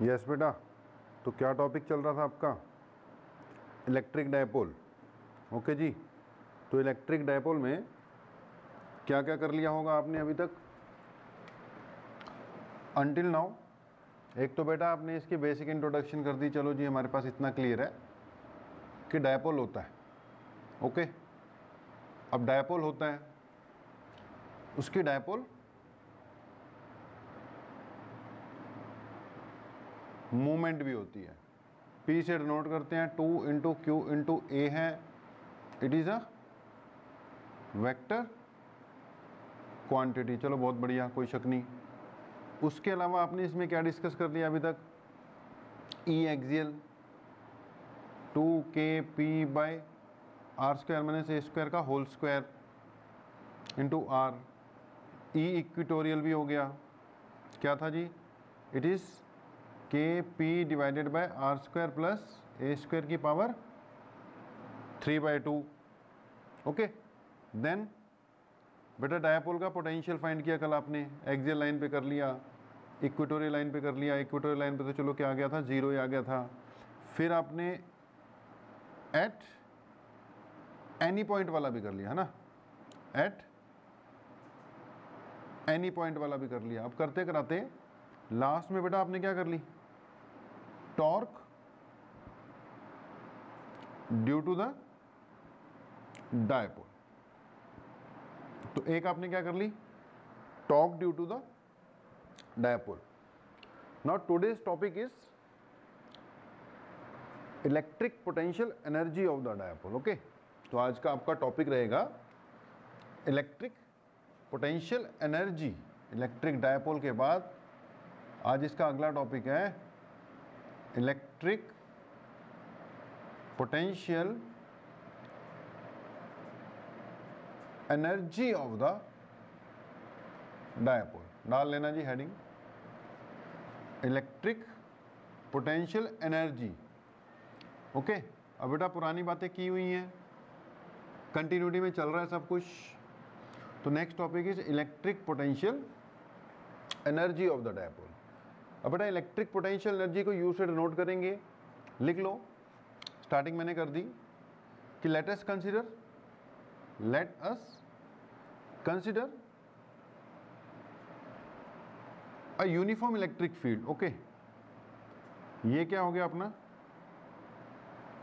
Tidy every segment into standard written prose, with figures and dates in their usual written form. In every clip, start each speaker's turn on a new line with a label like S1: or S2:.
S1: Yes बेटा, तो क्या टॉपिक चल रहा था आपका? Electric dipole. ओके जी, तो इलेक्ट्रिक डायपोल में क्या क्या कर लिया होगा आपने अभी तक अंटिल नाउ? एक तो बेटा आपने इसकी बेसिक इंट्रोडक्शन कर दी, चलो जी हमारे पास इतना क्लियर है कि डायपोल होता है। ओके, अब डायपोल होता है, उसकी डायपोल मूवमेंट भी होती है। पी से डिनोट करते हैं, 2 इंटू क्यू इंटू ए है, it is a vector quantity. चलो बहुत बढ़िया, कोई शक नहीं। उसके अलावा आपने इसमें क्या डिस्कस कर लिया अभी तक? ई एक्सियल 2kp/r² माइनस a² का whole square into R. E equatorial भी हो गया, क्या था जी? It is kp/r² plus a² की पावर 3/2। ओके, देन बेटा डायपोल का पोटेंशियल फाइंड किया कल आपने, एक्सियल लाइन पे कर लिया, इक्वेटोरियल लाइन पे कर लिया। इक्वेटोरियल लाइन पे तो चलो क्या आ गया था, 0 ही आ गया था। फिर आपने एट एनी पॉइंट वाला भी कर लिया है ना, एट एनी पॉइंट वाला भी कर लिया। अब करते कराते लास्ट में बेटा आपने क्या कर ली? Torque due to the dipole. तो एक आपने क्या कर ली? Torque due to the dipole. Now today's topic is electric potential energy of the dipole. Okay, तो आज का आपका टॉपिक रहेगा electric potential energy. Electric dipole के बाद आज इसका अगला टॉपिक है electric potential energy of the dipole. डाल लेना जी heading, electric potential energy. Okay, अब बेटा पुरानी बातें की हुई हैं, कंटिन्यूटी में चल रहा है सब कुछ। तो next topic is electric potential energy of the dipole. अब बेटा इलेक्ट्रिक पोटेंशियल एनर्जी को यू से डिनोट करेंगे, लिख लो। स्टार्टिंग मैंने कर दी कि let us consider a uniform electric field. Okay, ये क्या हो गया अपना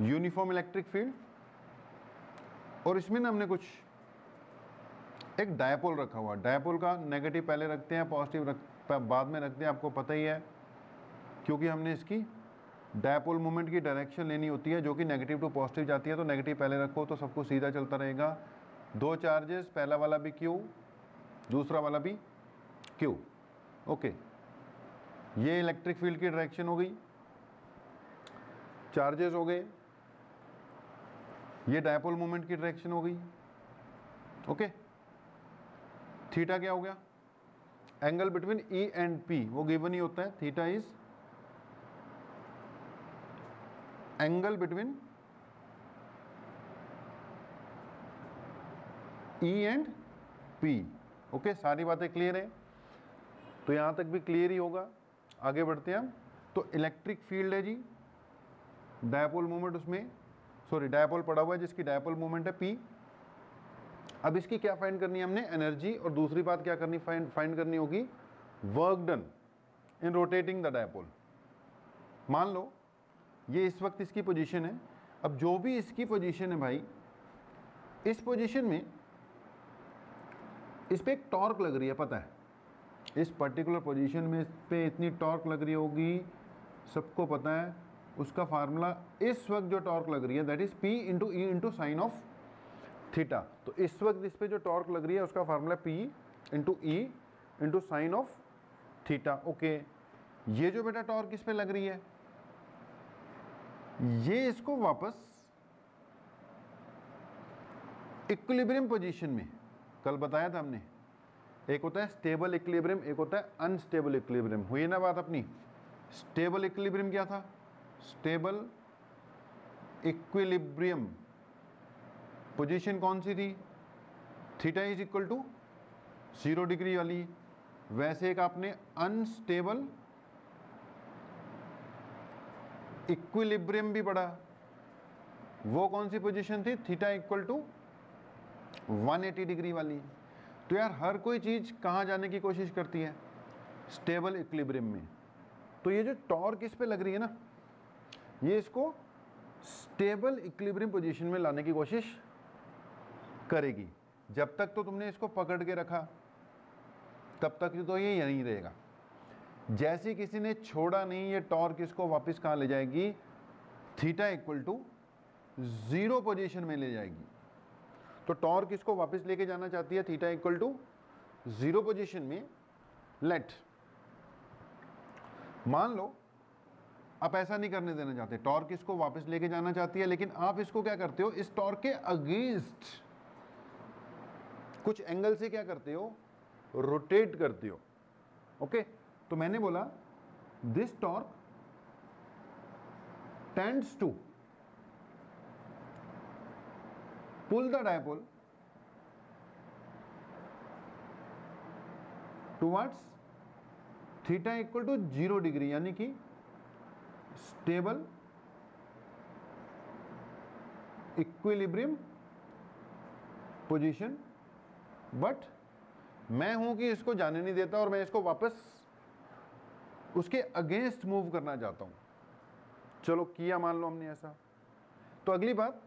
S1: यूनिफॉर्म इलेक्ट्रिक फील्ड, और इसमें ना हमने कुछ एक डायपोल रखा हुआ। डायपोल का नेगेटिव पहले रखते हैं, पॉजिटिव बाद में रखते हैं, आपको पता ही है, क्योंकि हमने इसकी डायपोल मूवमेंट की डायरेक्शन लेनी होती है जो कि नेगेटिव टू पॉजिटिव जाती है। तो नेगेटिव पहले रखो तो सब कुछ सीधा चलता रहेगा। दो चार्जेस, पहला वाला भी क्यू, दूसरा वाला भी क्यू। ओके, ये इलेक्ट्रिक फील्ड की डायरेक्शन हो गई, चार्जेस हो गए, ये डायपोल मूवमेंट की डायरेक्शन हो गई। ओके, थीटा क्या हो गया? Angle between E and P, वो गिवन ही होता है। Theta is angle between E and P. Okay, सारी बातें क्लियर है? तो यहां तक भी क्लियर ही होगा। आगे बढ़ते हैं हम। तो इलेक्ट्रिक फील्ड है जी, डायपोल मूवमेंट उसमें, सॉरी डायपोल पड़ा हुआ है जिसकी डायपोल मूवमेंट है पी। अब इसकी क्या फाइंड करनी है हमने? एनर्जी। और दूसरी बात क्या करनी, फाइंड करनी होगी work done in rotating the dipole. मान लो ये इस वक्त इसकी पोजीशन है। अब जो भी इसकी पोजीशन है भाई, इस पोजीशन में इस पे एक टॉर्क लग रही है, पता है इस पर्टिकुलर पोजीशन में इस पे इतनी टॉर्क लग रही होगी, सबको पता है। उसका फार्मूला, इस वक्त जो टॉर्क लग रही है that is P into E into sine of theta. तो इस वक्त इस पे जो टॉर्क लग रही है उसका formula P into E into sine of theta. Okay, ये जो बेटा टॉर्क इस पे लग रही है, ये इसको वापस इक्विलिब्रियम पोजीशन में, कल बताया था हमने, एक होता है स्टेबल इक्विलिब्रियम, एक होता है अनस्टेबल इक्विलिब्रियम। हुई ना बात अपनी? स्टेबल इक्विलिब्रियम क्या था? स्टेबल इक्विलिब्रियम पोजीशन कौन सी थी? Theta is equal to 0 degree वाली। वैसे एक आपने अनस्टेबल इक्विलिब्रियम भी पढ़ा, वो कौन सी पोजीशन थी, थीटा इक्वल टू 180 डिग्री वाली। तो यार हर कोई चीज कहाँ जाने की कोशिश करती है, स्टेबल इक्विलिब्रियम में। तो ये जो टॉर्क इस पे लग रही है ना, ये इसको स्टेबल इक्विलिब्रियम पोजीशन में लाने की कोशिश करेगी। जब तक तो तुमने इसको पकड़ के रखा तब तक तो ये यहीं रहेगा। जैसे किसी ने छोड़ा नहीं, ये टॉर्क इसको वापस कहाँ ले जाएगी, थीटा इक्वल टू 0 पोजीशन में ले जाएगी। तो टॉर्क इसको वापस लेके जाना चाहती है थीटा इक्वल टू 0 पोजीशन में। लेट मान लो आप ऐसा नहीं करने देना चाहते, टॉर्क इसको वापस लेके जाना चाहती है, लेकिन आप इसको क्या करते हो, इस टॉर्क के अगेंस्ट कुछ एंगल से क्या करते हो, रोटेट करते हो। ओके, तो मैंने बोला this torque tends to pull the dipole towards theta equal to 0 degree, यानी कि स्टेबल इक्विलिब्रियम पोजीशन। बट मैं हूं कि इसको जाने नहीं देता और मैं इसको वापस उसके अगेंस्ट मूव करना चाहता हूं। चलो किया, मान लो हमने ऐसा। तो अगली बात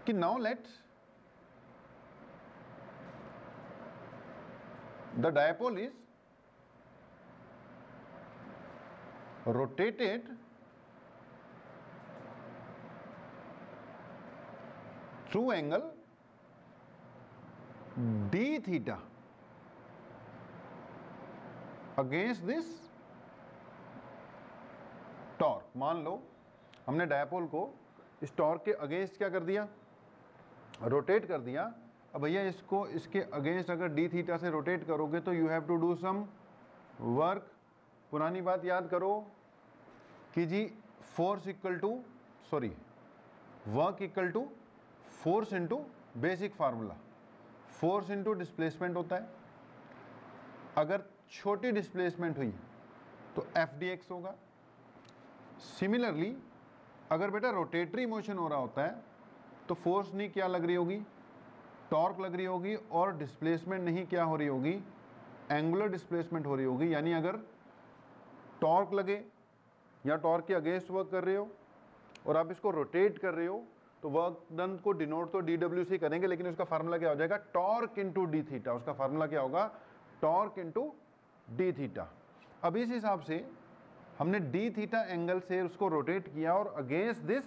S1: कि now let the dipole is rotated through angle d theta against this torque. मान लो हमने डायपोल को इस टॉर्क के अगेंस्ट क्या कर दिया, रोटेट कर दिया। अब भैया इसको इसके अगेंस्ट अगर डी थीटा से रोटेट करोगे तो you have to do some work. पुरानी बात याद करो कि जी force equal to work equal to force into basic formula, force into displacement होता है। अगर छोटी डिस्प्लेसमेंट हुई तो एफ डी एक्स होगा। सिमिलरली अगर बेटा रोटेटरी मोशन हो रहा होता है तो फोर्स नहीं क्या लग रही होगी, टॉर्क लग रही होगी, और डिस्प्लेसमेंट नहीं क्या हो रही होगी, एंगुलर डिस्प्लेसमेंट हो रही होगी। यानी अगर टॉर्क लगे या टॉर्क के अगेंस्ट वर्क कर रहे हो और आप इसको रोटेट कर रहे हो तो वर्क डन को डिनोट तो डी डब्ल्यू से करेंगे, लेकिन उसका फार्मूला क्या हो जाएगा, टॉर्क इंटू डी थीटा। उसका फार्मूला क्या होगा, टॉर्क इंटू डी थीटा। अब इस हिसाब से हमने डी थीटा एंगल से उसको रोटेट किया और अगेंस्ट दिस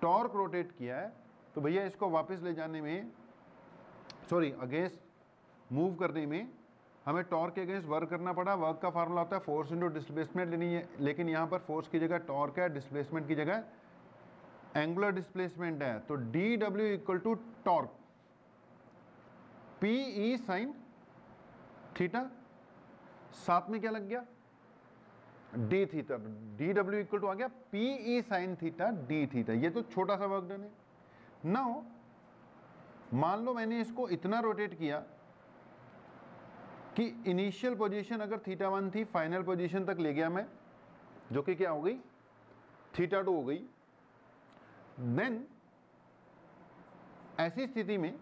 S1: टॉर्क रोटेट किया है। तो भैया इसको वापस ले जाने में, अगेंस्ट मूव करने में हमें टॉर्क के अगेंस्ट वर्क करना पड़ा। वर्क का फार्मूला होता है फोर्स इंटू डिस्प्लेसमेंट लेनी है, लेकिन यहाँ पर फोर्स की जगह टॉर्क है, डिस्प्लेसमेंट की जगह एंगुलर डिस्प्लेसमेंट है। तो D W equal to torque P E sine theta, साथ में क्या लग गया, D theta. D W equal to आ गया P E sine theta D theta. ये तो छोटा सा वर्क डन है। नाउ मान लो मैंने इसको इतना रोटेट किया कि इनिशियल पोजीशन अगर थीटा 1 थी, फाइनल पोजीशन तक ले गया मैं, जो कि क्या हो गई, थीटा 2 हो गई। देन ऐसी स्थिति में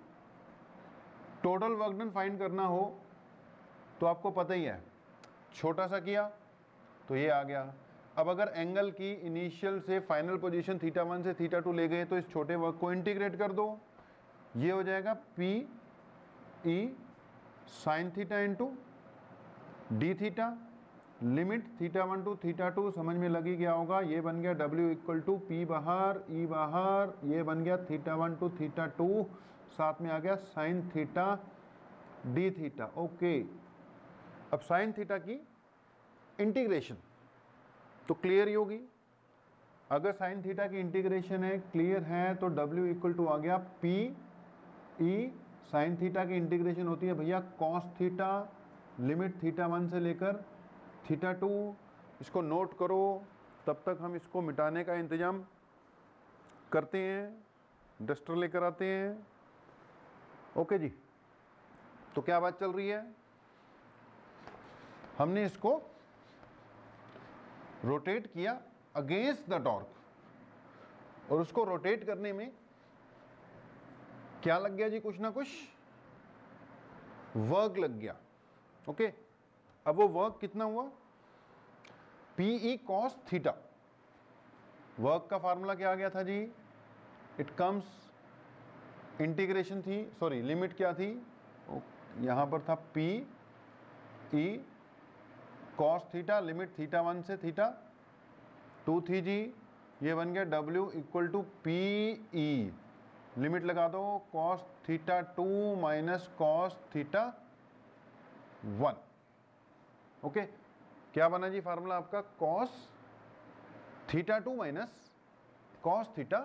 S1: टोटल वर्क डन फाइंड करना हो तो आपको पता ही है, छोटा सा किया तो ये आ गया। अब अगर एंगल की इनिशियल से फाइनल पोजीशन थीटा 1 से थीटा 2 ले गए तो इस छोटे वर्क को इंटीग्रेट कर दो, ये हो जाएगा P E sine theta into d theta. Limit theta 1 to theta 2 समझ में लगी गया होगा। ये बन गया डब्ल्यू इक्वल टू पी बाहर ई बाहर, ये बन गया थीटा 1 टू थीटा 2, साथ में आ गया sign theta D theta. Okay, अब साइन थीटा की इंटीग्रेशन तो क्लियर ही होगी। अगर साइन थीटा की इंटीग्रेशन है, क्लियर है, तो डब्ल्यू इक्वल टू आ गया पी ई साइन थीटा की इंटीग्रेशन होती है भैया कॉस थीटा, लिमिट थीटा 1 से लेकर थीटा 2। इसको नोट करो, तब तक हम इसको मिटाने का इंतजाम करते हैं, डस्टर लेकर आते हैं। ओके जी, तो क्या बात चल रही है, हमने इसको रोटेट किया अगेंस्ट द टॉर्क, और उसको रोटेट करने में क्या लग गया जी, कुछ ना कुछ वर्क लग गया। ओके, अब वो वर्क कितना हुआ, पीई कॉस थीटा। वर्क का फार्मूला क्या आ गया था जी, इट कम्स इंटीग्रेशन थी, सॉरी लिमिट क्या थी, यहां पर था P E cos theta, limit theta 1 से थीटा 2 थी जी, ये बन गया W equal to P E, limit लगा दो cos theta 2 minus cos theta 1। Okay, क्या बना जी फार्मूला आपका, cos theta 2 minus cos theta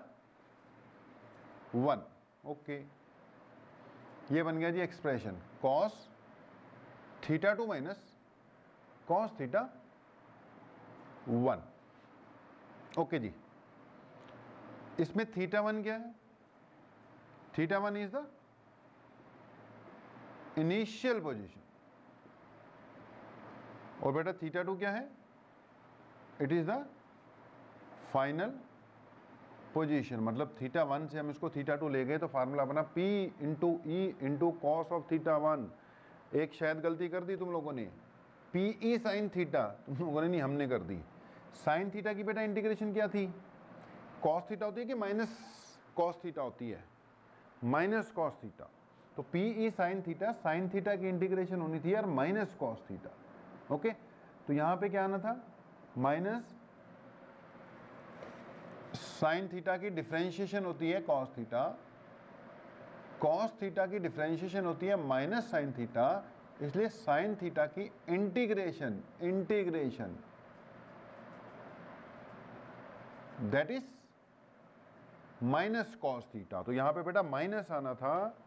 S1: 1। Okay, ये बन गया जी expression, cos theta 2 minus cos theta 1। Okay जी, इसमें थीटा 1 क्या है, theta 1 is the initial position, और बेटा थीटा 2 क्या है, it is the final position. मतलब थीटा 1 से हम इसको थीटा 2 ले गए तो फार्मूला बना P into E into cos of theta 1। एक शायद गलती कर दी तुम लोगों ने, पी ई साइन थीटा, तुम लोगों ने नहीं, हमने कर दी। साइन थीटा की बेटा इंटीग्रेशन क्या थी, कॉस थीटा होती है कि माइनस कॉस थीटा होती है, माइनस कॉस थीटा। तो पी ई साइन थीटा की इंटीग्रेशन होनी थी यार माइनस कॉस थीटा। ओके, तो यहां पे क्या आना था, माइनस साइन थीटा की डिफरेंशिएशन होती है कॉस थीटा, कॉस थीटा की डिफरेंशिएशन होती है माइनस साइन थीटा, इसलिए साइन थीटा की integration that is minus cos theta. तो यहां पे बेटा माइनस आना था,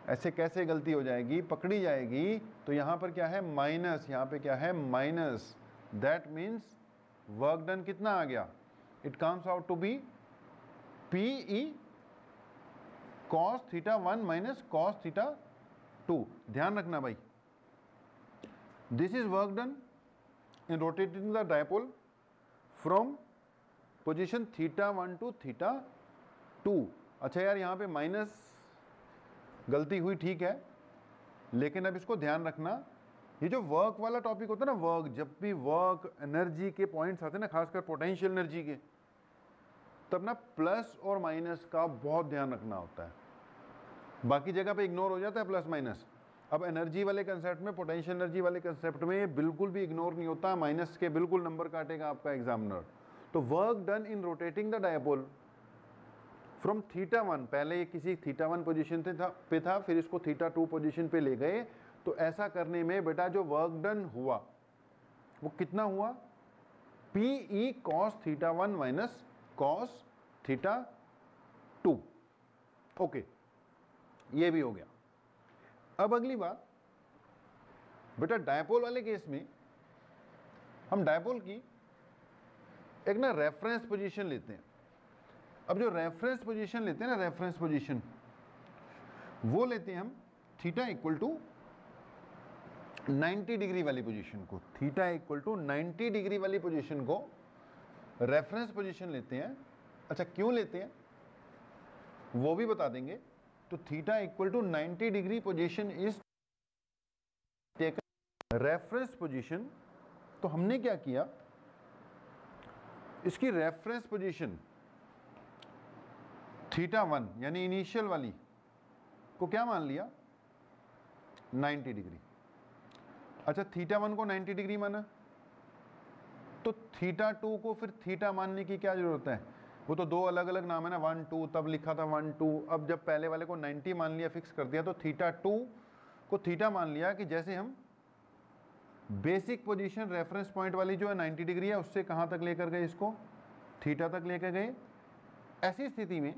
S1: ऐसे कैसे गलती हो जाएगी, पकड़ी जाएगी। तो यहां पर क्या है माइनस, यहां पे क्या है minus, that means work done कितना आ गया, it comes out to be P E cos theta 1 minus cos theta 2। ध्यान रखना भाई, this is work done in rotating the dipole from position theta 1 to theta 2। अच्छा यार यहां पे माइनस गलती हुई, ठीक है, लेकिन अब इसको ध्यान रखना, ये जो वर्क वाला टॉपिक होता है ना, वर्क, जब भी वर्क एनर्जी के पॉइंट्स आते हैं ना, खासकर पोटेंशियल एनर्जी के, तब ना प्लस और माइनस का बहुत ध्यान रखना होता है। बाकी जगह पे इग्नोर हो जाता है प्लस माइनस, अब एनर्जी वाले कंसेप्ट में, पोटेंशियल एनर्जी वाले कंसेप्ट में ये बिल्कुल भी इग्नोर नहीं होता, माइनस के बिल्कुल नंबर काटेगा आपका एग्जामिनर। तो work done in rotating the dipole from theta 1, पहले ये किसी थीटा 1 पोजीशन पे था, फिर इसको थीटा 2 पोजीशन पे ले गए। तो ऐसा करने में बेटा जो वर्क डन हुआ वो कितना हुआ, P E cos theta 1 minus cos theta 2। Okay, ये भी हो गया। अब अगली बात बेटा, डायपोल वाले केस में हम डायपोल की एक ना रेफरेंस पोजीशन लेते हैं। अब जो रेफरेंस पोजीशन लेते हैं ना, रेफरेंस पोजीशन वो लेते हैं हम थीटा इक्वल टू 90 डिग्री वाली पोजीशन को, थीटा इक्वल टू 90 डिग्री वाली पोजीशन को रेफरेंस पोजीशन लेते हैं। अच्छा क्यों लेते हैं वो भी बता देंगे। तो theta equal to 90 degree position is taken reference position. तो हमने क्या किया, इसकी रेफरेंस पोजीशन थीटा 1 यानी इनिशियल वाली को क्या मान लिया, 90 डिग्री। अच्छा थीटा 1 को 90 डिग्री माना, तो थीटा 2 को फिर थीटा मानने की क्या जरूरत है, वो तो दो अलग अलग नाम है ना, 1 2 तब लिखा था 1 2। अब जब पहले वाले को 90 मान लिया, फिक्स कर दिया, तो थीटा 2 को थीटा मान लिया कि जैसे हम बेसिक पोजीशन रेफरेंस पॉइंट वाली जो है 90 डिग्री है, उससे कहां तक लेकर गए, इसको थीटा तक लेकर गए। ऐसी स्थिति में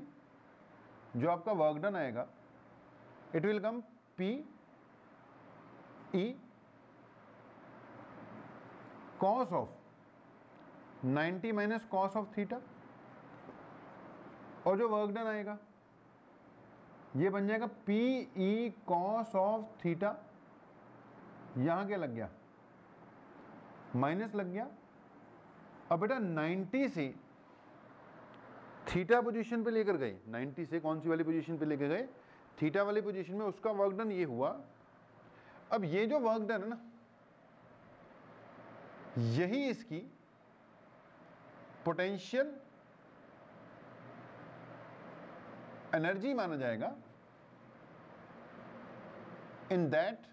S1: जो आपका वर्क डन आएगा, it will come P E cos of 90 minus cos of theta, और जो वर्क डन आएगा ये बन जाएगा P E cos of theta. यहां क्या लग गया, माइनस लग गया, अब बेटा 90 से थीटा पोजीशन पे लेकर गए, 90 से कौन सी वाली पोजीशन पे लेकर गए, थीटा वाली पोजीशन में, उसका वर्क डन ये हुआ। अब ये जो वर्क डन है ना, यही इसकी पोटेंशियल एनर्जी माना जाएगा in that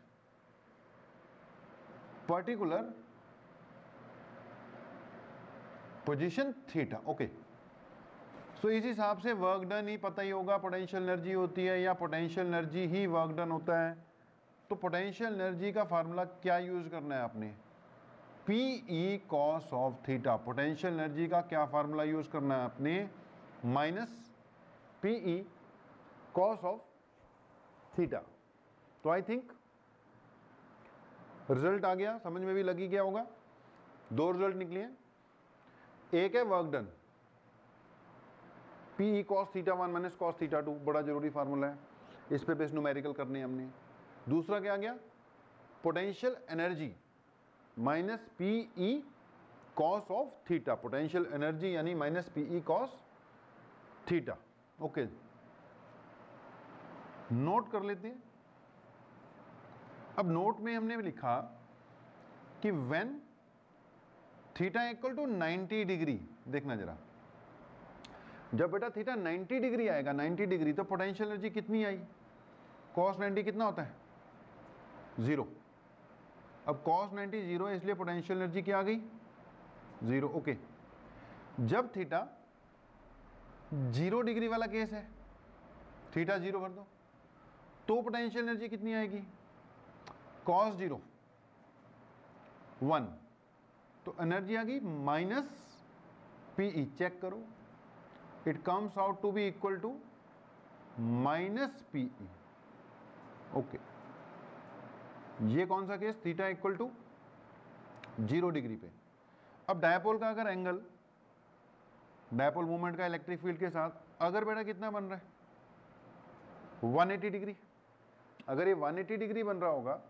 S1: particular position theta. Okay, so इस हिसाब से वर्क डन ही पता ही होगा पोटेंशियल एनर्जी होती है, या पोटेंशियल एनर्जी ही वर्क डन होता है। तो पोटेंशियल एनर्जी का फार्मूला क्या यूज करना है आपने, PE cos of theta. Potential energy का क्या फार्मूला यूज करना है आपने, minus PE cos of theta. तो आई थिंक रिजल्ट आ गया, समझ में भी लगी गया होगा। दो रिजल्ट निकले हैं, एक है work done PE cos theta 1 minus cos theta 2, बड़ा जरूरी फार्मूला है, इस पे बेस न्यूमेरिकल करने हैं हमने। दूसरा क्या आ गया, potential energy minus PE cos of theta, potential energy यानी minus PE cos theta. Okay, note कर लेते हैं। अब नोट में हमने लिखा कि when theta equal to 90 degree, देखना जरा, जब बेटा थीटा 90 डिग्री आएगा, 90 डिग्री, तो पोटेंशियल एनर्जी कितनी आई, cos 90 कितना होता है, 0। अब cos 90 0 है, इसलिए पोटेंशियल एनर्जी क्या आ गई, 0। ओके, जब थीटा 0 डिग्री वाला केस है, थीटा 0 कर दो, तो पोटेंशियल एनर्जी कितनी आएगी, cos 0 1, तो एनर्जी आ गई माइनस पीई। चेक करो, it comes out to be equal to minus PE. Okay, ये कौन सा case, theta equal to 0 degree पे। अब डायपोल का अगर एंगल, डायपोल मूवमेंट का इलेक्ट्रिक फील्ड के साथ अगर बेटा कितना बन रहा है, 180 डिग्री, अगर ये 180 डिग्री बन रहा होगा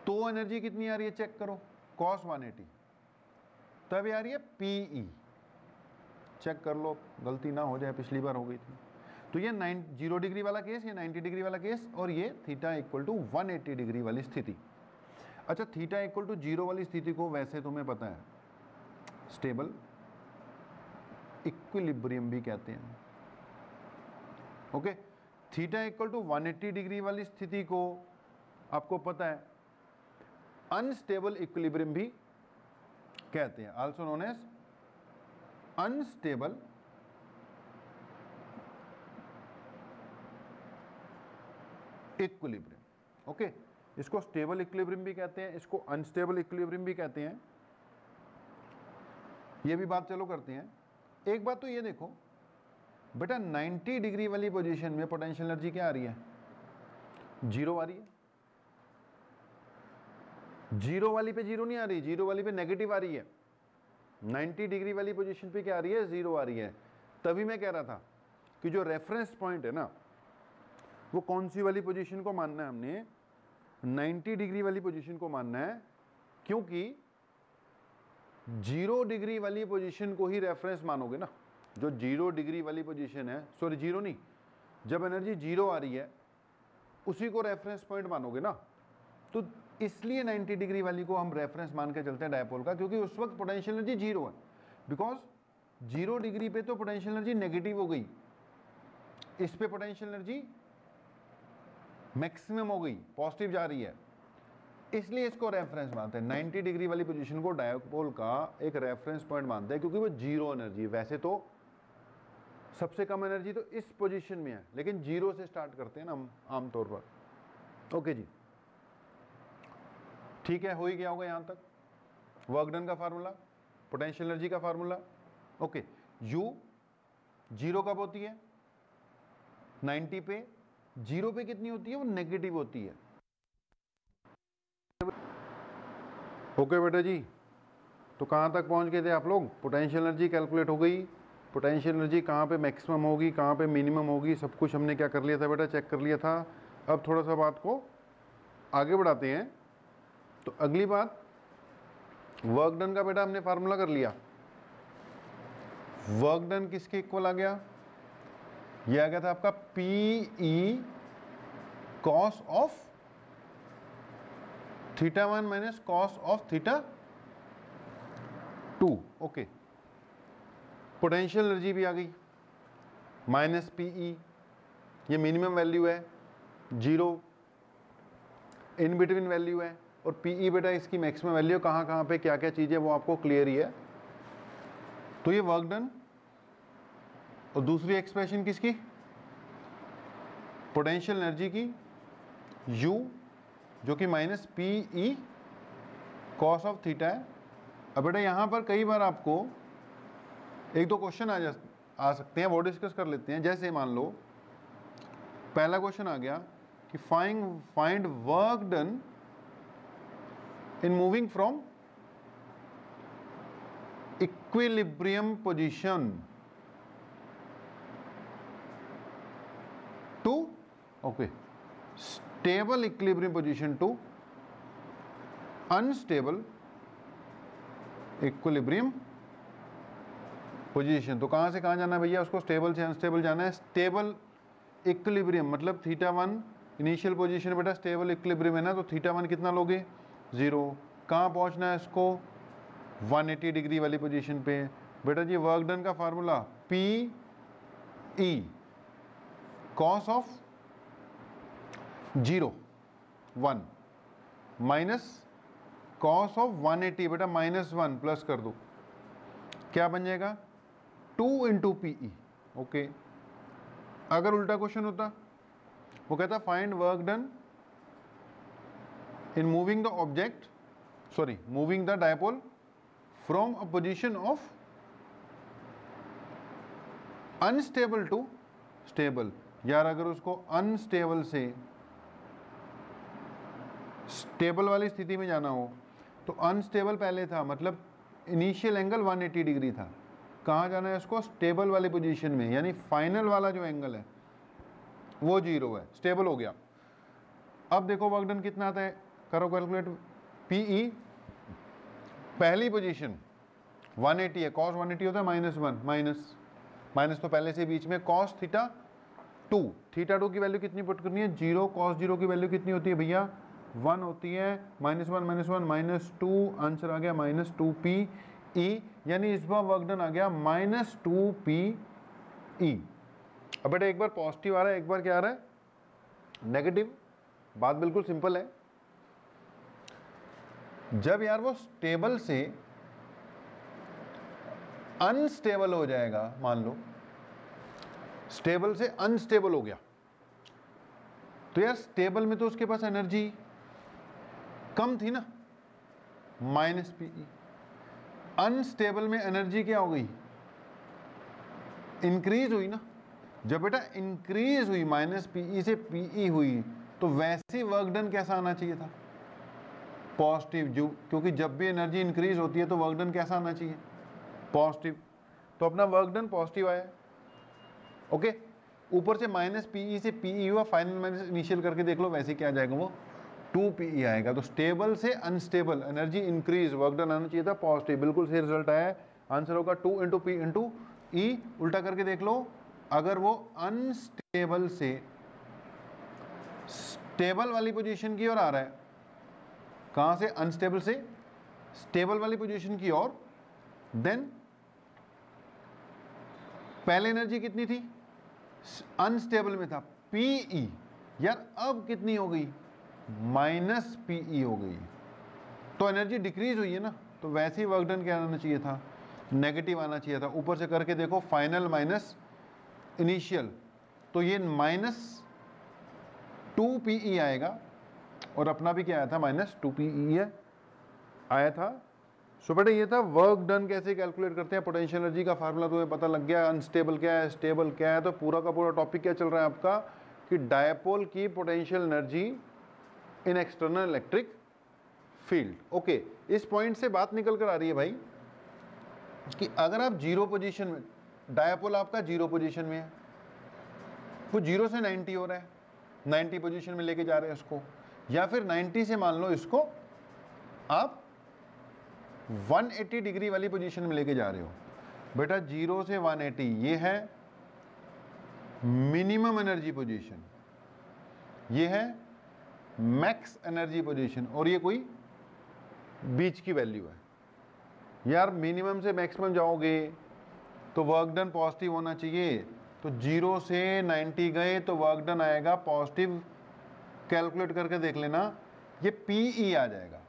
S1: तो एनर्जी कितनी आ रही है, चेक करो, cos 180, तब आ रही है पीई। चेक कर लो, गलती ना हो जाए, पिछली बार हो गई थी। तो ये 0 डिग्री वाला केस, ये 90 डिग्री वाला केस, और ये थीटा इक्वल टू 180 डिग्री वाली स्थिति। अच्छा, थीटा इक्वल टू 0 वाली स्थिति को वैसे तुम्हें पता है स्टेबल इक्विलिब्रियम भी कहते हैं। Okay, theta equal to 180 degree वाली स्थिति को आपको पता है अनस्टेबल इक्विलिब्रियम भी कहते हैं, also known as unstable equilibrium. Okay, इसको स्टेबल इक्विलिब्रियम भी कहते हैं, इसको अनस्टेबल इक्विलिब्रियम भी कहते हैं। ये भी बात चलो करते हैं। एक बात तो ये देखो बेटा, 90 डिग्री वाली पोजीशन में पोटेंशियल एनर्जी क्या आ रही है, 0 आ रही है। 0 वाली पे 0 नहीं आ रही, 0 वाली पे नेगेटिव आ रही है। 90 डिग्री वाली पोजीशन पे क्या आ रही है, 0 आ रही है। तभी मैं कह रहा था कि जो रेफरेंस पॉइंट है ना, वो कौन सी वाली पोजीशन को मानना है हमने, 90 डिग्री वाली पोजीशन को मानना है, क्योंकि 0 डिग्री वाली पोजीशन को ही रेफरेंस मानोगे ना। जो 0 डिग्री वाली पोजीशन है, सॉरी 0 नहीं, जब एनर्जी 0 आ रही है उसी को रेफरेंस पॉइंट मानोगे ना। तो इसलिए 90 डिग्री वाली को हम रेफरेंस मान के चलते हैं डायपोल का, क्योंकि उस वक्त पोटेंशियल एनर्जी 0 है। बिकॉज 0 डिग्री पे तो पोटेंशियल एनर्जी नेगेटिव हो गई, इस पे पोटेंशियल एनर्जी मैक्सिमम हो गई, पॉजिटिव जा रही है, इसलिए इसको रेफरेंस मानते हैं। 90 डिग्री वाली पोजीशन को डायपोल का एक रेफरेंस पॉइंट मानते हैं, क्योंकि वो 0 एनर्जी है। वैसे तो सबसे कम एनर्जी तो इस पोजीशन में है, लेकिन 0 से स्टार्ट करते हैं ना हम आमतौर पर। ओके जी, ठीक है, हो ही गया होगा यहां तक। वर्क डन का फार्मूला, पोटेंशियल एनर्जी का फार्मूला। ओके, U 0 कब होती है, 90 पे। 0 पे कितनी होती है, वो नेगेटिव होती है। ओके बेटा जी, तो कहां तक पहुंच गए थे आप लोग, पोटेंशियल एनर्जी कैलकुलेट हो गई, पोटेंशियल एनर्जी कहां पे मैक्सिमम होगी, कहां पे मिनिमम होगी, सब कुछ हमने क्या कर लिया था बेटा, चेक कर लिया था। अब थोड़ा सा बात को आगे बढ़ाते हैं। तो अगली बात वर्क डन का बेटा हमने फार्मूला कर लिया। वर्क डन किसके इक्वल आ गया? ये आ गया था आपका PE cos of θ1 minus cos of θ2। Okay, potential energy भी आ गई माइनस PE, ये मिनिमम वैल्यू है, 0 इन बिटवीन वैल्यू है, और PE बेटा इसकी मैक्सिमम वैल्यू, कहाँ पे क्या क्या चीज़ है वो आपको क्लियर ही है। तो ये वर्क डन, और दूसरी एक्सप्रेशन किसकी? पोटेंशियल एनर्जी की, U जो कि minus PE cos of theta है। अब बेटा यहाँ पर कई बार आपको एक दो क्वेश्चन आ सकते हैं, वो डिस्कस कर लेते हैं। जैसे मान लो पहला क्वेश्चन आ गया कि find work done in moving from equilibrium position to stable equilibrium position to unstable equilibrium position. तो कहाँ से कहाँ जाना है भैया? उसको स्टेबल से अनस्टेबल जाना है। स्टेबल इक्विलिब्रियम मतलब θ1 इनिशियल पोजीशन बेटा स्टेबल इक्विलिब्रियम है ना, तो θ1 कितना लोगे? 0। कहाँ पहुँचना है इसको? 180 डिग्री वाली पोजीशन पे। बेटा जी वर्क डन का formula PE cos of 0 1 minus cos of 180 बेटा -1 प्लस कर दो, क्या बन जाएगा? 2 इंटू PE। ओके, अगर उल्टा क्वेश्चन होता, वो कहता find work done in moving the object, sorry moving the dipole from a position of unstable to stable. यार अगर उसको अनस्टेबल से स्टेबल वाली स्थिति में जाना हो, तो अनस्टेबल पहले था, मतलब इनिशियल एंगल 180 डिग्री था। कहाँ जाना है उसको? स्टेबल वाली पोजीशन में, यानी फाइनल वाला जो एंगल है वो 0 है, स्टेबल हो गया। अब देखो वर्क डन कितना आता है, करो कैलकुलेट। PE पहली पोजीशन 180 है, कॉस 180 होता है -1, माइनस तो पहले से बीच में, कॉस θ2, θ2 की वैल्यू कितनी पुट करनी है? 0। कॉस 0 की वैल्यू कितनी होती है भैया? 1 होती है। -1 -2, आंसर आ गया -2PE, यानी इस बार वर्क डन आ गया -2PE। अब बेटा एक बार पॉजिटिव आ रहा है, एक बार क्या आ रहा है? नेगेटिव। बात बिल्कुल सिंपल है। जब यार वो स्टेबल से अनस्टेबल हो जाएगा, मान लो स्टेबल से अनस्टेबल हो गया, तो यार स्टेबल में तो उसके पास एनर्जी कम थी ना, -PE। अनस्टेबल में एनर्जी क्या हो गई? इंक्रीज हुई ना। जब बेटा इंक्रीज हुई, -PE से PE हुई, तो वैसे वर्क डन कैसा आना चाहिए था? पॉजिटिव। जो क्योंकि जब भी एनर्जी इंक्रीज होती है तो वर्क डन कैसा आना चाहिए? पॉजिटिव। तो अपना वर्क डन पॉजिटिव आया। ओके, ऊपर से -PE से PE हुआ, फाइनल माइनस इनिशियल करके देख लो, वैसे क्या जाएगा वो? 2PE आएगा। तो स्टेबल से unstable energy increase, work done आना चाहिए था पॉजिटिव। बिल्कुल सही रिजल्ट आया है। आंसर होगा 2 इंटू P इंटू E। उल्टा करके देख लो, अगर वो अनस्टेबल से स्टेबल वाली पोजीशन की ओर आ रहा है, कहां से? अनस्टेबल से स्टेबल वाली पोजीशन की ओर, देन पहले एनर्जी कितनी थी? अनस्टेबल में था PE, यार अब कितनी हो गई? -PE हो गई, तो एनर्जी डिक्रीज हुई है ना। तो वैसे ही वर्क डन क्या आना चाहिए था? नेगेटिव आना चाहिए था। ऊपर से करके देखो, फाइनल माइनस इनिशियल, तो ये -2PE आएगा, और अपना भी क्या आया था? -2PE है आया था। सो बेटा ये था वर्क डन कैसे कैलकुलेट करते हैं। पोटेंशियल एनर्जी का फार्मूला तुम्हें पता लग गया, अनस्टेबल क्या है, स्टेबल क्या है। तो पूरा का पूरा टॉपिक क्या चल रहा है आपका कि डायपोल की potential energy in external electric field. Okay, इस पॉइंट से बात निकल कर आ रही है भाई कि अगर आप 0 पोजीशन में, डायपोल आपका 0 पोजीशन में है, वो 0 से 90 हो रहा है, 90 पोजीशन में लेके जा रहे हैं उसको, या फिर 90 से मान लो इसको आप 180 डिग्री वाली पोजीशन में लेके जा रहे हो बेटा, 0 से 180 ये है मिनिमम एनर्जी पोजीशन, ये है मैक्स एनर्जी पोजीशन, और ये कोई बीच की वैल्यू है। यार मिनिमम से मैक्सिमम जाओगे तो वर्क डन पॉजिटिव होना चाहिए, तो 0 से 90 गए तो वर्क डन आएगा पॉजिटिव, कैलकुलेट करके देख लेना, ये PE आ जाएगा।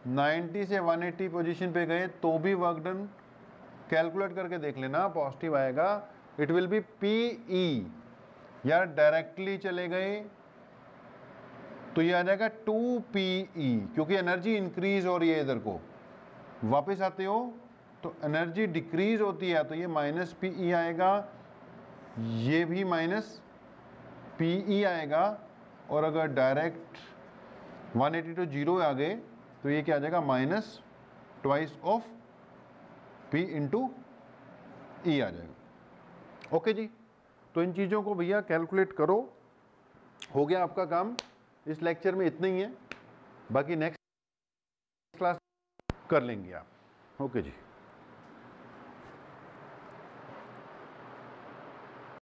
S1: 90 से 180 पोजीशन पे गए तो भी वर्क डन कैलकुलेट करके देख लेना, पॉजिटिव आएगा, इट विल बी PE। यार डायरेक्टली चले गए तो ये आ जाएगा 2PE, क्योंकि एनर्जी इंक्रीज हो रही है, इधर को वापस आते हो तो एनर्जी डिक्रीज होती है, तो ये -PE आएगा, ये भी -PE आएगा, और अगर डायरेक्ट 180 to 0 आ गए तो ये क्या आ जाएगा, -2 ऑफ P इंटू E आ जाएगा। ओके जी, तो इन चीज़ों को भैया कैलकुलेट करो। हो गया आपका काम, इस लेक्चर में इतना ही है, बाकी नेक्स्ट क्लास कर लेंगे आप। ओके जी।